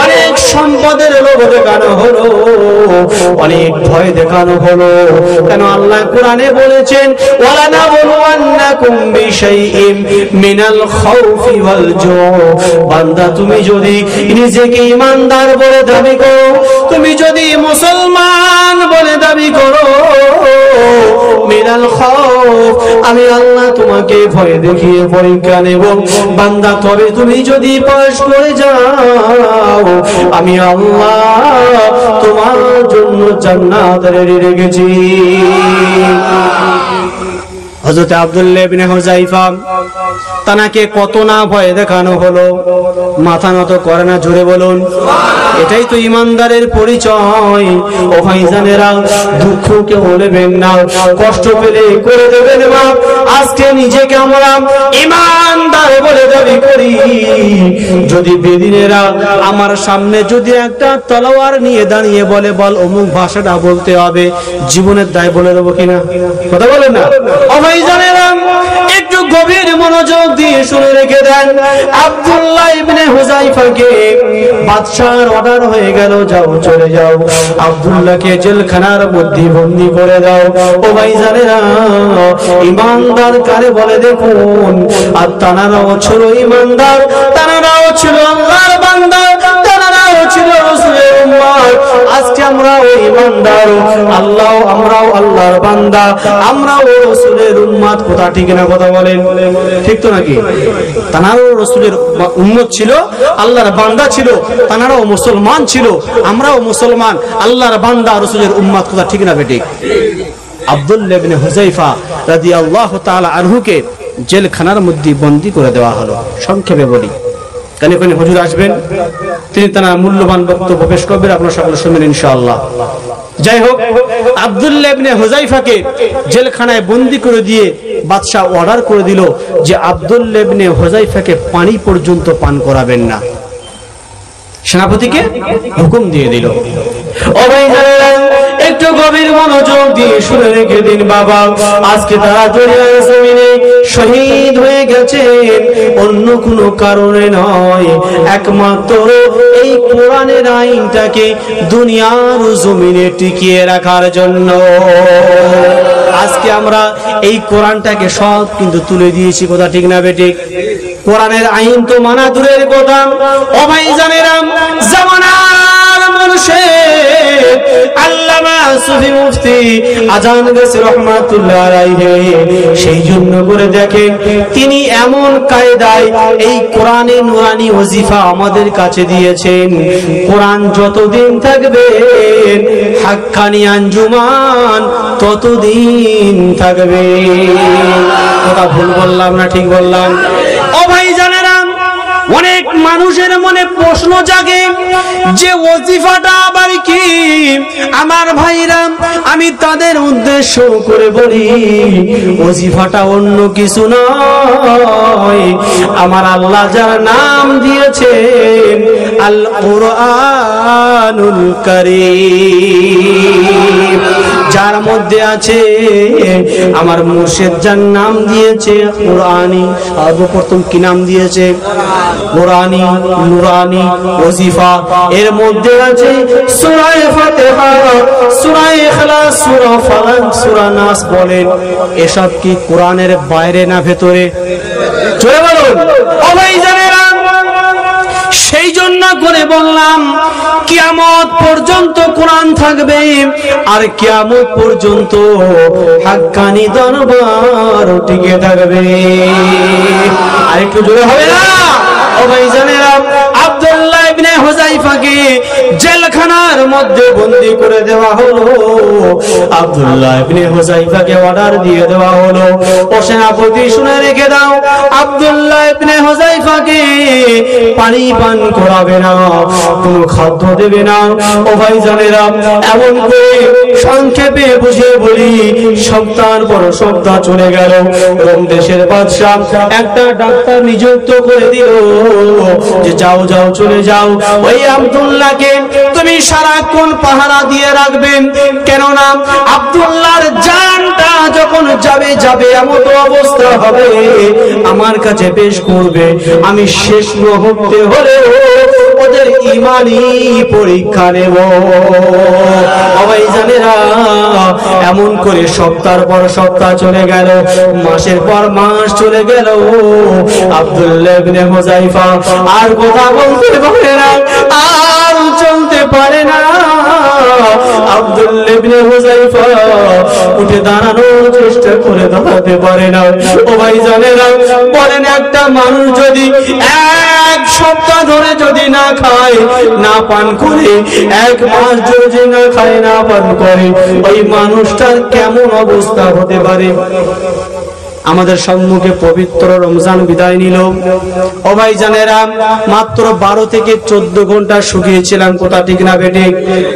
Speaker 1: অনেক সম্পদের লোভ দেখানো হলো, অনেক ভয় দেখানো হলো। কেন? আল্লাহ কোরআনে বলেছেন, ওয়ালা নাবলুওয়ান্নাকুম বিশাইইম মিনাল খাউফি ওয়াল জু। বান্দা, তুমি যদি নিজেকে ঈমানদার বলে দাবি করো, তুমি যদি মুসলমান বলে দাবি করো, মিনাল খাউফ, আমি আল্লাহ তোমাকে ভয় দেখিয়ে পরীক্ষা নেব। বান্দা, তবে তুমি যদি পাশ করে যাও, আমি আল্লাহ তোমার জন্য জান্নাত রেডি রেখেছি। হযরত আব্দুল্লাহ ইবনে হুযায়ফা তানাকে কত না ভয় দেখানো হলো, মাথা নত করে না, জোরে বলুন। এটাই তো ইমানদারের পরিচয়। ও ভাইজানেরা, দুঃখ কেউ নেবেন না, কষ্ট পেলে করে দেবেন মাপ। আজকে নিজেকে আমরা ইমানদার বলে দাবি করি, যদি বেদিনেরা আমার সামনে যদি একটা তলোয়ার নিয়ে দাঁড়িয়ে বলে বল অমুক ভাষাটা বলতে হবে, জীবনের দায় বলে দেবো কিনা? কথা বলেন না। ও ভাইজানেরা, একটু গভীর মনোযোগ দিয়ে শুনে রেখে দেন। আব্দুল্লাহ ইবনে হুযায়ফাকে বাদশার অর্ডার হয়ে গেল, যাও চলে যাও, আব্দুল্লাহকে জেলখানার মধ্যে বন্দী করে দাও। ও ভাইজানেরা, ইমানদার কারে বলে দেখুন। আর তানারাও ছিল ইমানদার, তানারাও ছিল আল্লাহর বান্দা, তানারাও ছিল রাসূলের উম্মত। আজকে আমরাও ইমানদার, আল্লাহ আমরাও আল্লাহর বান্দা, আমরাও রাসূলের উম্মত। কথা ঠিক না? কথা বলেন, ঠিক তো নাকি? তানারাও রাসূলের উম্মত ছিল, আল্লাহর বান্দা ছিল, তানারাও মুসলমান ছিল, আমরাও মুসলমান, আল্লাহর বান্দা, রাসূলের উম্মত। কথা ঠিক না বেঠিক? আব্দুল্লাহ ইবনে হুযায়ফা রাদিয়াল্লাহু তাআলা আনহুকে জেলখানার মধ্যে বন্দী করে দেওয়া হলো। সংক্ষেপে বলি, কানে কানে হুজুর আসবেন, তিনি তার মূল্যবান বক্তব্য পেশ করবেন, আপনারা সকলে শুনবেন ইনশাআল্লাহ। যাই হোক, আব্দুল্লাহ ইবনে হুযায়ফাকে জেলখানায় বন্দী করে দিয়ে বাদশা অর্ডার করে দিল যে আব্দুল্লাহ ইবনে হুযায়ফাকে পানি পর্যন্ত পান করাবেন না। সেনাপতিকে হুকুম দিয়ে দিল। ও ভাইজানেরা, একটু গভীর মনোযোগ দিয়ে শুনে রেখে দিন বাবা। আজকে তারা দুনিয়ার জমিনে শহীদ হয়ে গেছেন অন্য কোনো কারণে নয়, একমাত্র এই কোরআনের আইনটাকে দুনিয়ার জমিনে টিকিয়ে রাখার জন্য। আজকে আমরা এই কোরআনটাকে সব কিন্তু তুলে দিয়েছি। কথা ঠিক না বেঠিক? কোরআনের আইন তো মানা দূরের কথা। ও ভাইজানেরা, জামানার মুর্শিদ আল্লামা সুফি মুফতি আজান গেছে রহমাতুল্লাহ আলাইহি, সেই জন্য করে দেখেন তিনি এমন কায়দায় এই কোরআনে নুরানি ওজিফা আমাদের কাছে দিয়েছেন। কোরআন যতদিন থাকবে, হাক্কানি আঞ্জুমান ততদিন থাকবে। কথা ভুল বললাম না ঠিক বললাম? ও ভাইজানেরা, অনেক মানুষের মনে প্রশ্ন জাগে যে ওজিফাটা আবার কি? আমার ভাইরা, আমি তাদের উদ্দেশ্য করে বলি, ওজিফাটা অন্য কিছু নয়। আমার আল্লাহ যার নাম দিয়েছেন আল কুরআনুল কারীম, যার মধ্যে আছে আমার মুর্শিদ যার নাম দিয়েছে কুরআনী। সর্বপ্রথম কি নাম দিয়েছে? কুরআনী, নুরানী ওজিফা। এর মধ্যে আছে সূরা ফাতিহা, সূরা ইখলাস, সূরা ফালাক, সূরা নাস। বলেন এসব কি কোরআনের বাইরে না ভেতরে? জোরে বলুন। ও ভাইজানেরা, সেই জন্য করে বললাম কিয়ামত পর্যন্ত কোরআন থাকবে, আর কিয়ামত পর্যন্ত হাক্কানি দরবার টিকে থাকবে। আর একটু জোরে হবে না? ও ভাইজানেরা, আব্দুল্লাহ ইবনে হুযায়ফাকে জেলখানার মধ্যে বন্দী করে দেওয়া হলো। আব্দুল্লাহ ইবনে হুযায়ফাকে অর্ডার দিয়ে দেওয়া হলো, ও সেনাপতি শুনে রেখে দাও, আব্দুল্লাহ ইবনে হুযায়ফাকে পানি পান করাবে না, কোনো খাদ্য দেবে না। ও ভাইজানেরা, এমন করে সংক্ষেপে বুঝিয়ে বলি, সপ্তাহের পর সপ্তাহ চলে গেল। রোম দেশের বাদশা একটা ডাক্তার নিযুক্ত করে দিল যে যাও যাও চলে যাও, ওই আব্দুল্লাহকে তুমি সারাক্ষণ পাহারা দিয়ে রাখবেন। কেননা আব্দুল্লাহর জানটা যখন যাবে যাবে এমন অবস্থা হবে আমার কাছে পেশ করবে, আমি শেষ মুহূর্তে হলে ওদের ইমানি পরীক্ষা নেব। ভাইজানেরা, এমন করে সপ্তাহ পর সপ্তাহ চলে গেল, মাসের পর মাস চলে গেল। আব্দুল্লাহ ইবনে হুযায়ফা আর কথা বলতে পারে না, আর চলতে পারে না। আব্দুল্লাহ ইবনে হুযায়ফা উঠে দাঁড়ানোর চেষ্টা করে দাঁড়াতে পারে না। ও ভাই জানেরা, বলেন একটা মানুষ যদি এক সপ্তাহ ধরে যদি না খায় না পান করে, এক মাস যদি না খায় না পান করে, ওই মানুষটার কেমন অবস্থা হতে পারে? আমাদের সম্মুখে পবিত্র রমজান বিদায় নিল। ও ভাই জানেরা, মাত্র 12 থেকে 14 ঘন্টা শুকিয়েছিলাম, কথা ঠিক না বেটে?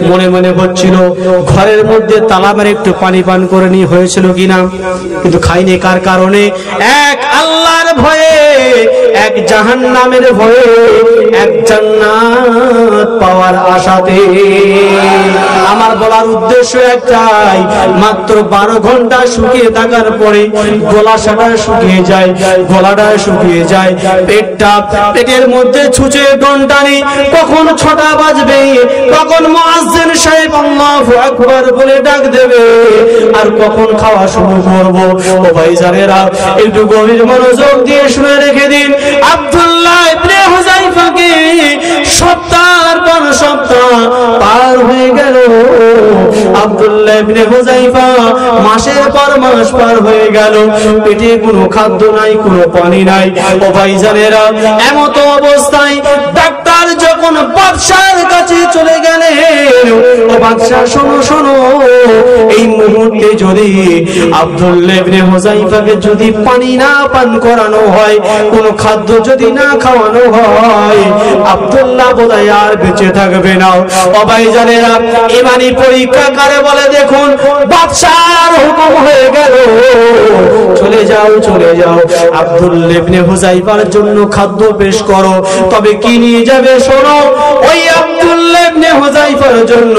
Speaker 1: মনে মনে হচ্ছিল ঘরের মধ্যে তালা মেরে একটু পানি পান করে নিয়ে হয়েছিল কিনা, কিন্তু খাইনি। কার কারণে? এক আল্লাহর ভয়ে, এক জাহান্নামের ভয়ে, এক জান্নাত পাওয়ার আশাতে। আমার বলার উদ্দেশ্য একটাই, মাত্র 12 ঘন্টা শুকিয়ে থাকার পরে গলা শুকিয়ে যায়, গলাটা শুকিয়ে যায়, পেটের মধ্যে ছুঁচে ঘন্টানি, কখন 6টা বাজবে, কখন মুয়াজ্জিন সাহেব আল্লাহু আকবার বলে ডাক দেবে, আর কখন খাওয়া শুরু করব। ও ভাই জানেরা, একটু গভীর মনোযোগ দিয়ে শুনে রেখে দিন। আব্দুল্লাহ ইবনে হুযায়ফাকে সপ্তাহের পর সপ্তাহ পার হয়ে গেল। আব্দুল্লাহ ইবনে হুযায়ফা মাসের পর মাস পার হয়ে গেল, পেটে কোনো খাদ্য নাই, কোনো পানি নাই। ও ভাইজানেরা, এমত অবস্থায় ডাক্তার যখন বাদশার কাছে চলে গেলেন, ও বাদশা শোনো শোনো, এই মুহূর্তে যদি আব্দুল্লাহ ইবনে হুযায়ফাকে যদি পানি না পান করানো হয়, কোনো খাদ্য যদি না খাওয়ানো হয়, আব্দুল্লাহ বোধহয় আর বেঁচে থাকবে না। ও ভাইজানেরা, ইমানি পরীক্ষা করে বলে দেখুন, বাদশার হুকুম হয়ে গেল, চলে যাও চলে যাও, আব্দুল্লাহ ইবনে হুযায়ফার জন্য খাদ্য পেশ করো। তবে কি নিয়ে যাবে শোনো, ওই আব্দুল্লাহ ইবনে হুযায়ফার জন্য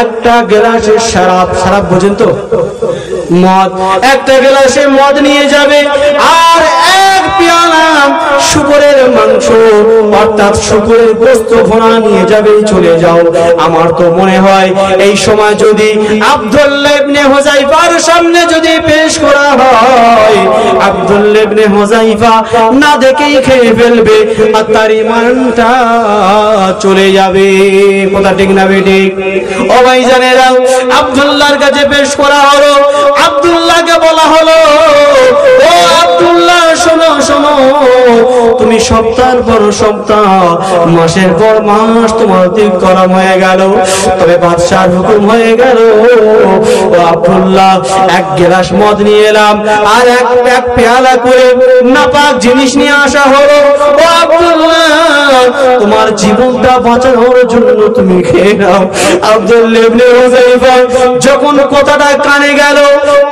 Speaker 1: একটা গ্লাসে শরাব, শরাব বোঝেন তো, মদ, একটা গ্লাসে মদ নিয়ে যাবে, আর এক পেয়ালা শুকরের মাংস অর্থাৎ শুকরের গোশত ভুনা নিয়ে যাবে। চলে যাও। আমার তো মনে হয় এই সময় যদি আব্দুল্লাহ ইবনে হুযায়ফার সামনে যদি পেশ করা হয়, আব্দুল্লাহ ইবনে হুযায়ফা না দেখেই খেয়ে ফেলবে, আর তার ঈমানটা চলে যাবে। কথা ঠিক না বেঠিক? ও ভাইজানেরা, আব্দুল্লাহর কাছে পেশ করা হলো। আব্দুল্লাহকে বলা হলো, ও আব্দুল্লাহ শোনো শোনো, তুমি সপ্তাহের পর সপ্তাহ, মাসের পর মাস তোমার অতিক্রম হয়ে গেল, তবে বাদশার হুকুম হয়ে গেল। ও আব্দুল্লাহ, এক গ্লাস মদ নিয়ে এলাম, আর এক পেয়ালা করে নাপাক জিনিস নিয়ে আসা হলো। ও আব্দুল্লাহ, তোমার জীবনটা বাঁচানোর জন্য তুমি খেয়ে নাও। আব্দুল্লাহ ইবনে হুযায়ফা যখন কথাটা কানে গেল,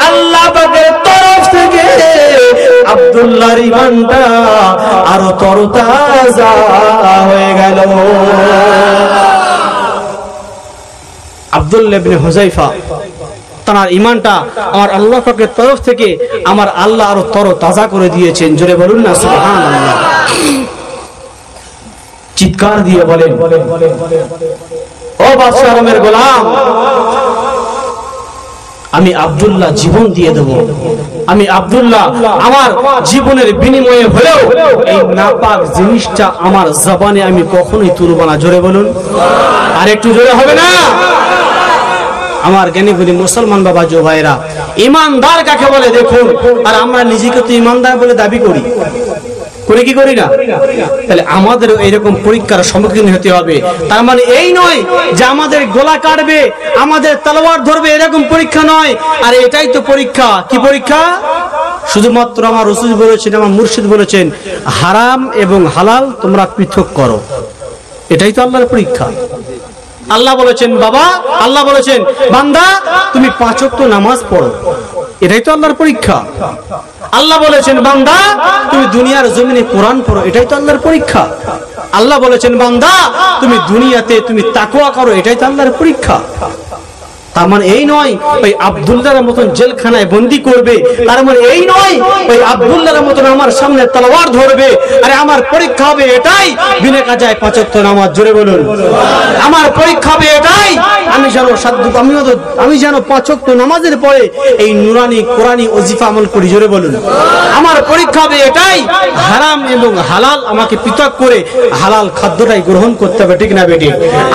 Speaker 1: আল্লাহ পাকের তরফ থেকে আব্দুল্লাহর ঈমানটা আরো তরতাজা হয়ে গেল। আব্দুল্লাহ ইবনে হুযায়ফা তার ঈমানটা আমার আল্লাহ পাকের তরফ থেকে আমার আল্লাহ আরো তরতাজা করে দিয়েছেন। জোরে বলুন না সুবহানাল্লাহ। চিৎকার দিয়ে বলেন, ও বাদশা আলমের গোলাম, আমি আব্দুল্লাহ জীবন দিয়ে দেব। আমি আব্দুল্লাহ আমার জীবনের বিনিময়ে হলেও এই নাপাক জিনিসটা আমার জবানে আমি কখনোই তুলব না। জোরে বলুন, আর একটু জোরে হবে না? আমার জ্ঞানী গুণী মুসলমান বাবা জো ভাইরা, ইমানদার কাকে বলে দেখুন। আর আমরা নিজেকে তো ইমানদার বলে দাবি করি, করে কি করি না? তাহলে আমাদেরও এইরকম পরীক্ষার সম্মুখীন হতে হবে। তার মানে এই নয় যে আমাদের গলা কাটবে, আমাদের তলোয়ার ধরবে, এরকম পরীক্ষা নয়। আর এটাই তো পরীক্ষা। কি পরীক্ষা? শুধুমাত্র আমার রাসূল বলেছেন, আমার মুর্শিদ বলেছেন, হারাম এবং হালাল তোমরা পৃথক করো। এটাই তো আল্লাহর পরীক্ষা। আল্লাহ বলেছেন বাবা, আল্লাহ বলেছেন বান্দা তুমি 5 ওয়াক্ত নামাজ পড়ো। এটাই তো আল্লাহর পরীক্ষা। আল্লাহ বলেছেন বান্দা তুমি দুনিয়ার জমিনে কোরআন পড়ো। এটাই তো আল্লাহর পরীক্ষা। আল্লাহ বলেছেন বান্দা তুমি দুনিয়াতে তুমি তাকওয়া করো। এটাই তো আল্লাহর পরীক্ষা। তার মানে এই নয় ওই আব্দুল্লাহর মতন জেলখানায় বন্দি করবে, তার মানে এই নয় ওই আব্দুল্লাহর মতন আমার সামনে তলোয়ার ধরবে। আরে আমার পরীক্ষা হবে এটাই, বিনা কাজায় 5 ওয়াক্ত নামাজ, জোরে বলুন। আমার পরীক্ষা হবে এটাই, আমি যেন 5 ওয়াক্ত নামাজের পরে এই নুরানি কোরআনি ওজিফা আমল করি, জোরে বলুন। আমার পরীক্ষা হবে এটাই, হারাম এবং হালাল আমাকে পৃথক করে হালাল খাদ্যটাই গ্রহণ করতে হবে, ঠিক না বেটি?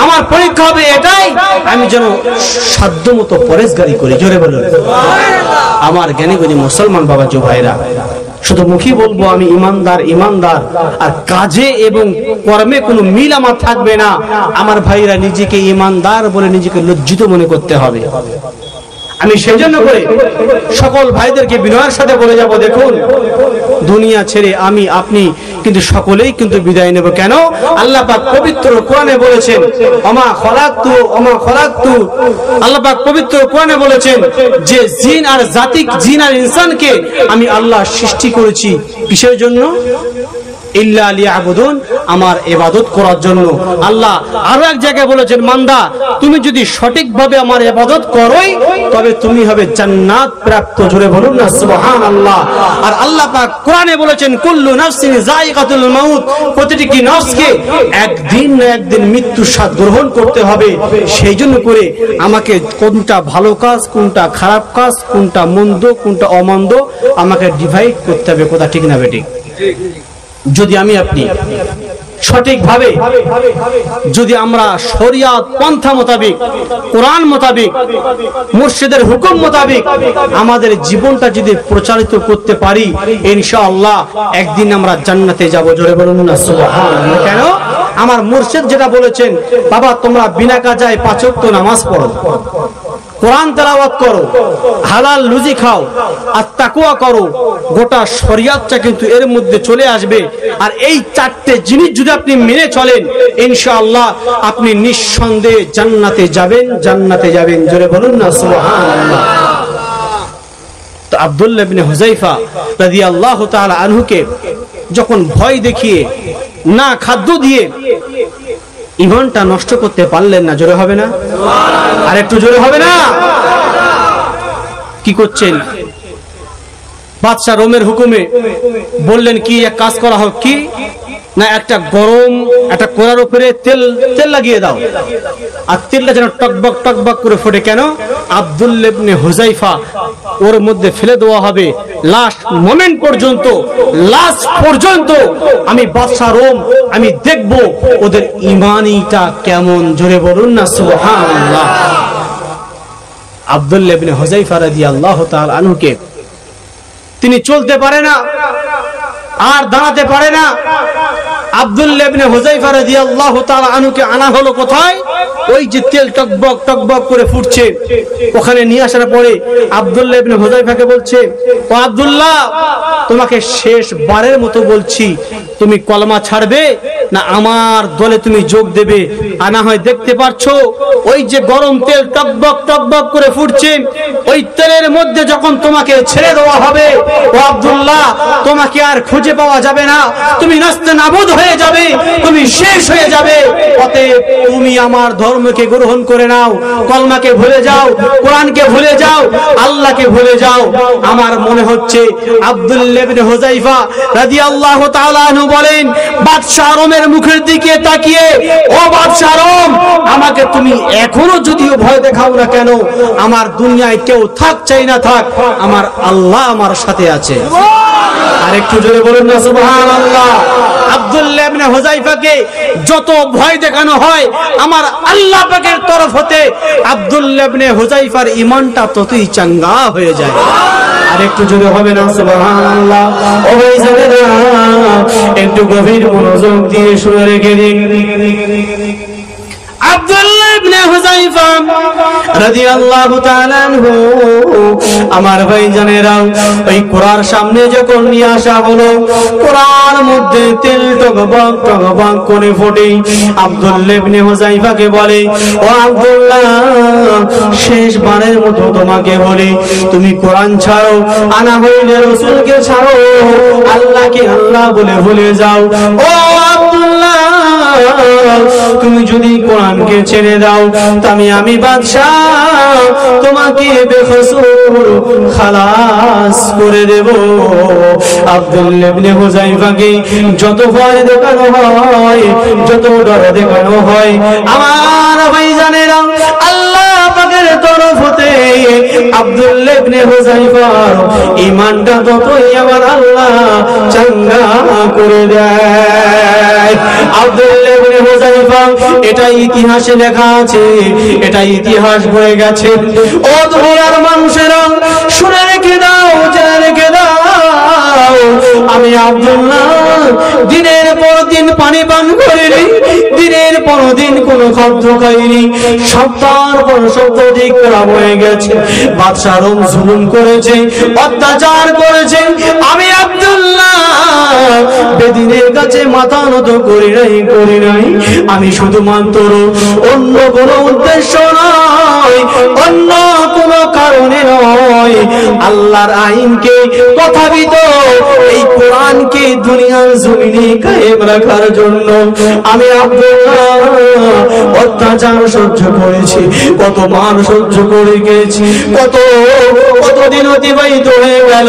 Speaker 1: আমার পরীক্ষা হবে এটাই, আমি যেন সাধ্যমতো পরেশগারি করি, জোরে বলুন। আমার জ্ঞানী গুণী মুসলমান বাবা জো ভাইরা, শুধু মুখে বলবো আমি ইমানদার ইমানদার, আর কাজে এবং কর্মে কোনো মিল আমার থাকবে না। আমার ভাইরা নিজেকে ইমানদার বলে নিজেকে লজ্জিত মনে করতে হবে। আমি সেই জন্য করে সকল ভাইদেরকে বিনয়ের সাথে বলে যাব, দেখুন দুনিয়া ছেড়ে আমি আপনি কিন্তু সকলেই কিন্তু বিদায় নেব। কেন? আল্লাহ পাক পবিত্র কোরআনে বলেছেন ওমা খলাকতু আল্লাহ পাক পবিত্র কোরআনে বলেছেন যে জিন আর জাতিক, জিন আর ইনসানকে আমি আল্লাহ সৃষ্টি করেছি কিসের জন্য? ইল্লা লিয়াবুদুন, আমার ইবাদত করার জন্য। আল্লাহ আরো এক জায়গায় বলেছেন বান্দা তুমি যদি সঠিকভাবে আমার ইবাদত করোই তবে তুমি হবে জান্নাত প্রাপ্ত, জোরে বলুন না সুবহানাল্লাহ। আর আল্লাহ পাক কোরআনে বলেছেন কুল্লু নাফসিন যায়িকাতুল মাউত, প্রতিটি নফসকে একদিন না একদিন মৃত্যুর স্বাদ গ্রহণ করতে হবে। সেই জন্য করে আমাকে কোনটা ভালো কাজ, কোনটা খারাপ কাজ, কোনটা মন্দ, কোনটা অমন্দ আমাকে ডিভাইড করতে হবে, কথা ঠিক না বেটি? যদি আমি আপনি সঠিকভাবে যদি আমরা শরিয়াত পন্থা মোতাবেক, কোরআন মোতাবেক, মুর্শিদের হুকুম মোতাবেক আমাদের জীবনটা যদি প্রচারিত করতে পারি, ইনশাআল্লাহ একদিন আমরা জান্নাতে যাব, জোরে বলুন না সুবহানাল্লাহ। কেন? আমার মুর্শিদ যেটা বলেছেন, বাবা তোমরা বিনা কাজায় 5 ওয়াক্ত নামাজ পড়ো, কোরআন তেলাওয়াত করো, হালাল রুজি খাও, আর তাকওয়া করো, গোটা শরিয়াতটা কিন্তু এর মধ্যে চলে আসবে। আর এই 4টে জিনিস যদি আপনি মেনে চলেন, ইনশাআল্লাহ আপনি নিঃসন্দেহে জান্নাতে যাবেন, জান্নাতে যাবেন, জোরে বলুন না সুবহানাল্লাহ। তো আব্দুল্লাহ ইবনে হুযায়ফা রাদিয়াল্লাহু তাআলা আনহুকে যখন ভয় দেখিয়ে না খাদ্য দিয়ে ইমানটা নষ্ট করতে পারলেন না, জোরে হবে না? আর একটু জোরে হবে না? কি করছেন? বাদশা রোমের হুকুমে বললেন কি এক কাজ করা হোক, কি না একটা গরম একটা কোড়ার উপরে তেল লাগিয়ে দাও, আর তেলটা যেন টকবক টকবক করে ফোটে। কেন? আব্দুল্লাহ ইবনে হুযায়ফা ওর মধ্যে ফেলে দেওয়া হবে। লাস্ট মোমেন্ট পর্যন্ত, লাস্ট পর্যন্ত আমি বাদশা রোম আমি দেখব ওদের ঈমানটা কেমন, জোরে বলুন না সুবহানাল্লাহ। আব্দুল্লাহ ইবনে হুযায়ফা রাদিয়াল্লাহু তাআলা আনহুকে তিনি চলতে পারে না, আর দাঁড়াতে পারে না। আব্দুল্লাহ ইবনে হুযায়ফা রাদিয়াল্লাহু তাআলা আনহুকে আনা হলো কোথায়? ওই যে তেল টকবক টকবক করে ফুটছে, ওখানে নিয়ে আসার পরে আব্দুল্লাহ ইবনে হুযায়ফাকে বলছে, ও আব্দুল্লাহ তোমাকে শেষবারের মতো বলছি, তুমি কলমা ছাড়বে না আমার দলে তুমি যোগ দেবে? আনা হয় দেখতে পারছো ওই যে গরম তেল টকবক টকবক করে ফুটছে, ওই তেলের মধ্যে যখন তোমাকে ছেড়ে দেওয়া হবে, ও আব্দুল্লাহ তোমাকে আর খুঁজে পাওয়া যাবে না, তুমি নাস্তানাবুদ হয়ে যাবে, তুমি শেষ হয়ে যাবে। অতএব তুমি আমার ধর্মকে গ্রহণ করে নাও, কলমাকে ভুলে যাও, কোরআনকে ভুলে যাও, আল্লাহকে ভুলে যাও। আমার মনে হচ্ছে আব্দুল্লাহ ইবনে হুযায়ফা রাদিয়াল্লাহু তাআলা আনহু বলেন, বাদশা রোমের মুখের দিকে তাকিয়ে, ও বাদশা রোম আমাকে তুমি এখনো যদিও ভয় দেখাও না কেন, আমার দুনিয়ায় কেউ থাক চাই না থাক, আমার আল্লাহ আমার সাথে আছে। আর একটু জোরে বলুন না সুবহানাল্লাহ। আব্দুল্লাহ ইবনে হুযায়ফাকে যত ভয় দেখানো হয় আমার আল্লাহ পাকের তরফ হতে আব্দুল্লাহ ইবনে হুযায়ফার ঈমানটা ততই চাঙ্গা হয়ে যায়। আর একটু জোরে হবে না সুবহানাল্লাহ। ও ভাই জানেরা একটু গভীর মনোযোগ দিয়ে শুনে রেখে দিন। আব্দুল্লাহ ইবনে হুযায়ফা রাদিয়াল্লাহু তাআলা আনহু আমার ভাইজানেরা ওই কোরআন সামনে যখন নিয়ে আসা হলো, কোরআন মধ্যে তেল টগবগ টগবগ করে ফোটে। আব্দুল্লাহ ইবনে হুযায়ফাকে বলে, ও আব্দুল্লাহ শেষবারের মতো তোমাকে বলি, তুমি কোরআন ছাড়ো, আনা হইলে রাসূলকে ছাড়ো, আল্লাহকে আল্লাহ বলে ভুলে যাও। ও আব্দুল্লাহ তুমি যদি কোরআনকে ছেড়ে দাও আমি বাদশাহ তোমাকে বেকসুর খালাস করে দেব। আব্দুল্লাহ ইবনে হুযায়ফাকে যত ভয় দেখানো হয়, যত ডর দেখানো হয়, আমার ভাইজানেরা, আল্লাহ পাকের তরফ হতে আব্দুল্লাহ ইবনে হুযায়ফার ঈমানটা ততই আমার আল্লাহ চাঙ্গা করে দেয়। আব্দুল্লাহ ইবনে হুযায়ফা, এটা ইতিহাসে লেখা আছে, এটা ইতিহাস বয়ে গেছে। ও দুনিয়ার মানুষেরা শুনে রেখে দাও, জেনে রেখে দাও, আমি আব্দুল্লাহ দিনের পর দিন পানি পান করিনি, দিনের পর দিন কোন খাদ্য খাইনি, সপ্তাহের পর সপ্তাহ অধিক খারাপ হয়ে গেছে, বাদশা রোম জুলুম করেছে, অত্যাচার করেছে, আমি আব্দুল্লাহ বেদিনের কাছে মাথা নত করি নাই। আমি শুধুমাত্র অন্য কোন উদ্দেশ্য নয়, অন্য কোন কারণে নয়, আল্লাহর আইনকে প্রভাবিত, এই কোরআনকে দুনিয়ার জমিনে কায়েম রাখার জন্য আমি আব্দুল্লাহ অত্যাচার সহ্য করেছি, কত মান সহ্য করে গেছি, কতদিন অতিবাহিত হয়ে গেল,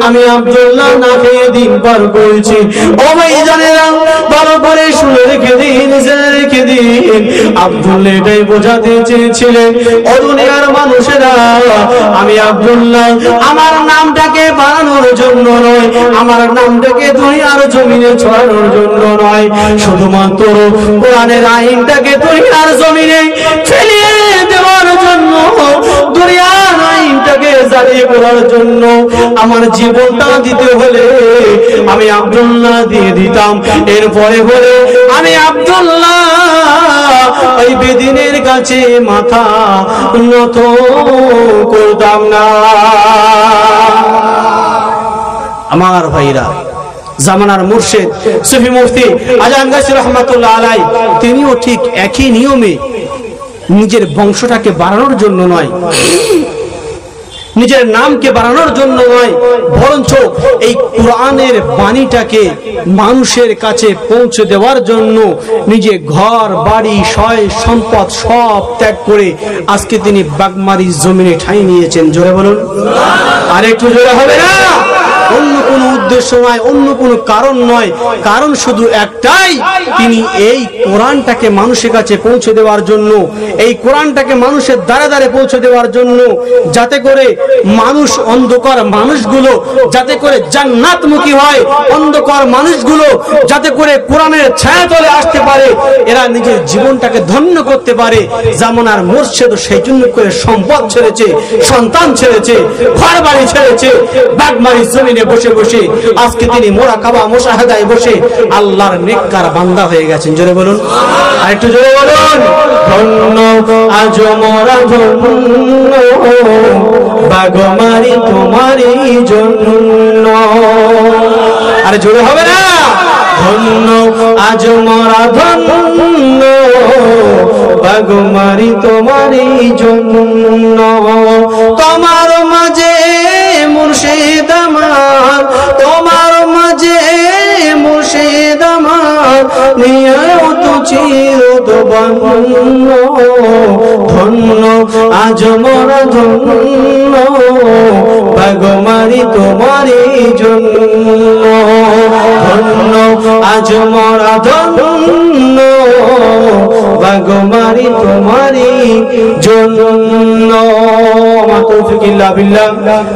Speaker 1: আমি আব্দুল্লাহ না খেয়ে দিন পার করেছি। ও ভাইজানেরা, ভালো করে শুনে রেখে দিন, জেনে রেখে দিন, আব্দুল্লাহ এটাই বোঝাতে চেয়েছিলেন, ও দুনিয়ার মানুষেরা, আমি আব্দুল্লাহ আমার নামটাকে বাড়ানোর জন্য নয়, আমার নামটাকে দুনিয়ার জমিনে ছড়ানোর জন্য নয়, শুধুমাত্র কোরআনের আইনটাকে দুনিয়ার জমিনে ফেলিয়ে দেওয়ার জন্য, দুনিয়ার আইনটাকে জারি করার জন্য আমার জীবনটা দিতে হলে আমি আব্দুল্লাহ দিয়ে দিতাম। এরপরে হলে আমি আব্দুল্লাহ ওই বেদিনের কাছে মাথা নত করতাম না। আমার ভাইরা, জামানার মুর্শিদ সুফি মুফতি আজান গাছি রহমাতুল্লাহ আলাই, তিনিও ঠিক একই নিয়মে নিজের বংশটাকে বাড়ানোর জন্য নয়, নিজের নামকে বাড়ানোর জন্য নয়, বরঞ্চ এই কোরআনের বাণীটাকে মানুষের কাছে পৌঁছে দেওয়ার জন্য নিজে ঘর বাড়ি সয় সম্পদ সব ত্যাগ করে আজকে তিনি বাগমারি জমিনে ঠাঁই নিয়েছেন। জোরে বলুন, আর একটু জোরে হবে না? অন্য কোনো উদ্দেশ্য নয়, অন্য কোনো কারণ নয়, কারণ শুধু একটাই, তিনি এই কোরআনটাকে মানুষের কাছে পৌঁছে দেওয়ার জন্য, এই কোরআনটাকে মানুষের দ্বারে দ্বারে পৌঁছে দেওয়ার জন্য, যাতে করে মানুষ, অন্ধকার মানুষগুলো যাতে করে জান্নাতমুখী হয়, অন্ধকার মানুষগুলো যাতে করে কোরআনের ছায়াতলে আসতে পারে, এরা নিজের জীবনটাকে ধন্য করতে পারে। জামানার মুর্শিদ সেই জন্য করে সম্পদ ছেড়েছে, সন্তান ছেড়েছে, ঘর বাড়ি ছেড়েছে, বাগমারি জমিনে বসে বসে আজকে তিনি মুরাকাবা মুশাহাদায় বসে আল্লাহর নেককার বান্দা হয়ে গেছেন। জোরে বলুন, আর একটু জোরে বলুন, ধন্য আজ মোরা ধন্য বাগমারি তোমারই জন্য। আরে জোরে হবে না? ধন্য আজ মোরা ধন্য বাগমারি তোমারই জন্য, তোমার মাঝে মুর্শিদ আমার, তোমার মাঝে মুর্শিদ আমার, নিয়াও তো চিরদবন্ন, ধন্য আজ মোরা ধন্য বাগমারি তোমারই জন্য, ধন্য আজ মোরা ধন্য বাগমারি তোমারই জন্য।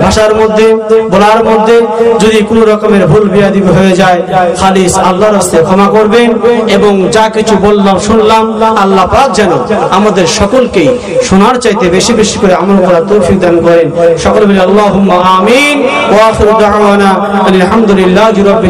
Speaker 1: ভাষার মধ্যে বলার মধ্যে যদি কোন রকমের ভুল বিয়াদবি হয়ে যায়, খালিস আল্লাহর রাস্তায় ক্ষমা করবেন, এবং যা কিছু বললাম শুনলাম আল্লাহ পাক যেন আমাদের সকলকেই শোনার চাইতে বেশি বেশি করে আমল করার তৌফিক দান করেন। সকলে বলি আল্লাহুম্মা আমিন। ওয়া আখিরু দাওয়ানা আলহামদুলিল্লাহি রাব্বিল